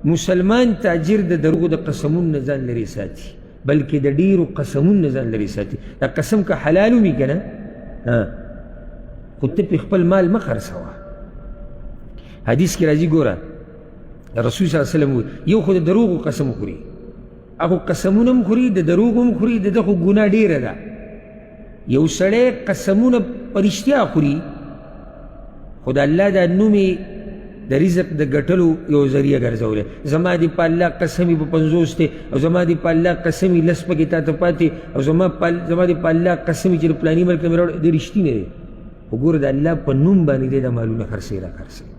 مسلمان تاجر د دروغو د قسمون نه ځان لرې ساتي، بلکې د ډیرو قسمون نه ځان لرې ساتي. دا قسم که حلال وي که نه، خو ته پې خپل مال مه خرڅوه. حدیث کې راځي، ګوره رسول صلی الله علیه وسلم یو خو د دروغو قسم خوري، هغه قسمونه هم خوري، د دروغو هم خوري، د ده خو ګناه ډیره ده. یو سړی قسمونه په رښتیا خوري، خو د الله دا نوم د رزق د ګټلو یو ذریعه ګرځولی. زما دې په الله قسم په 50 دی، او زما دې په الله قسم 10 پکې تا ته پاتې، او زما دې په الله قسم چې د فلاني ملک نه مې راوړی، د رښتینی دی. خو ګوره د الله په نوم باندې دی دا مالونه خرڅوي را خرڅوي.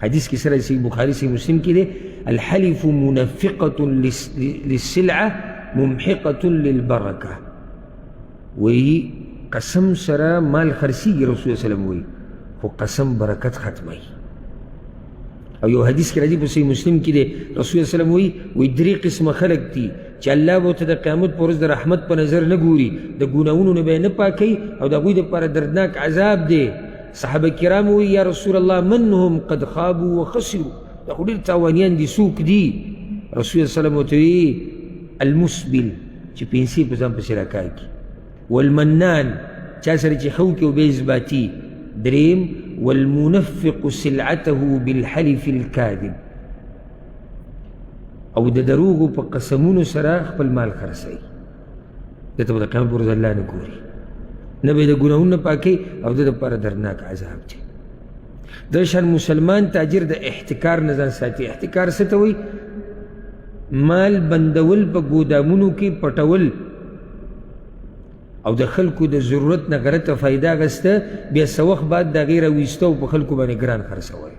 حدیث کې سره صحیح بخاري صحیح مسلم کې دی، الحلف منفقة للسلعة ممحقة للبركة. وی قسم سره مال خرڅیږي، رسول الله وسلم وی، خو قسم برکت ختموي. او یو حدیث کې راځي په صحیح مسلم کې دی، رسول الله وسلم وی 3 قسمه خلق دي چې الله به ورته د قیامت په ورځ د رحمت په نظر نه ګوري، د ګناهونو نه به یې نه پاکوي، او د هغوی دپاره دردناک عذاب دی. صحابه کرام وی یا رسول الله من هم قد خابوا وخسروا، دا خو ډېر تاوانیان دي، څوک دي؟ رسول الله وسلم ورته وی المسبل چې پیسې په ځان پسې راکاږي، والمنان چا سره چې ښه وکړي او بیا اثباتي، دریم والمنفق سلعته بالحلف الكاذب، او د دروغو په قسمونو سره خپل مال خرڅوي، ده ته به د قیامت په ورځ الله نه ګوري، نه به یې د ګناهونو نه پاکوي، او ده دپاره درناک عذاب دی. د شان مسلمان تاجر د احتکار نه ځان ساتي. احتکار څه ته وایي؟ مال بندول په ګودامونو کې پټول، او د خلکو د ضرورت نه غلطه فایده اخیسته، بیا څه وخت بعد د هغې راویسته او په خلکو باندې ګران خرڅول.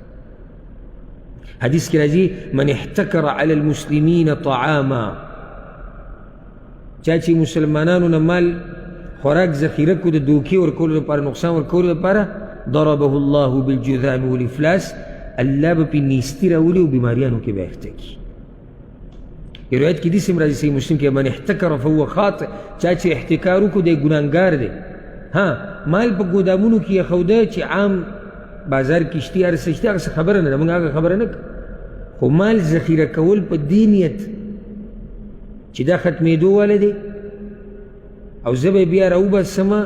حدیث کې راځي من احتکر علی المسلمین طعاما، چا چې مسلمانانو نه مال خوراک ذخیره کو د دوکې ورکولو لپاره، نقصان ورکولو لپاره، ضربه الله بالجذام والافلاس، الله به پې نیستي راولي او بیماریانو کې به اخته کړي. یو روایت کې داسې راځي صحیح مسلم کې من احتکر فهو خاطئ، چا چې احتکار وکړو دی ګناهګار دی. مال په ګودامونو کې ایښوده چې عام بازار کې شتي، هر څه شتي، هغه څه خبره نه ده، موږ هغه خبره نه کوو، خو مال ذخیره کول په دې نیت چې دا ختمېدو والا دی، او زه به بیا راوباسمه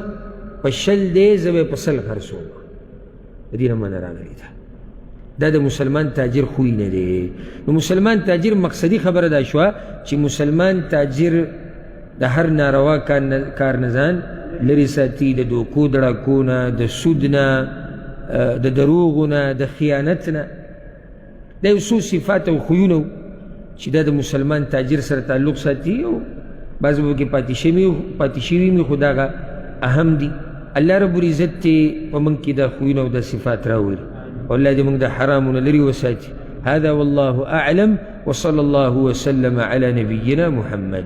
په 100 دی، زه به په 100 خرڅوم، د دې نه منع راغلې ده. دا د مسلمان تاجر خوی نه دی. نو مسلمان تاجر مقصدی خبره دا شوه چې مسلمان تاجر د هر ناروا کار نه ځان لرې ساتي، د دوکو دړکو نه، د سود نه، د دروغو نه، د خیانت نه. دا یو څو صفات او خویونه چې دا د مسلمان تاجر سره تعلق ساتي، او بعض پکې پاتې شوي وي، خو دغه اهم دي. الله رب العزت په موږ کې دا خویونه او دا صفات راولي، والله دې موږ د حرامونه لرې وساتي. هذا والله أعلم، وصلى الله وسلم على نبينا محمد.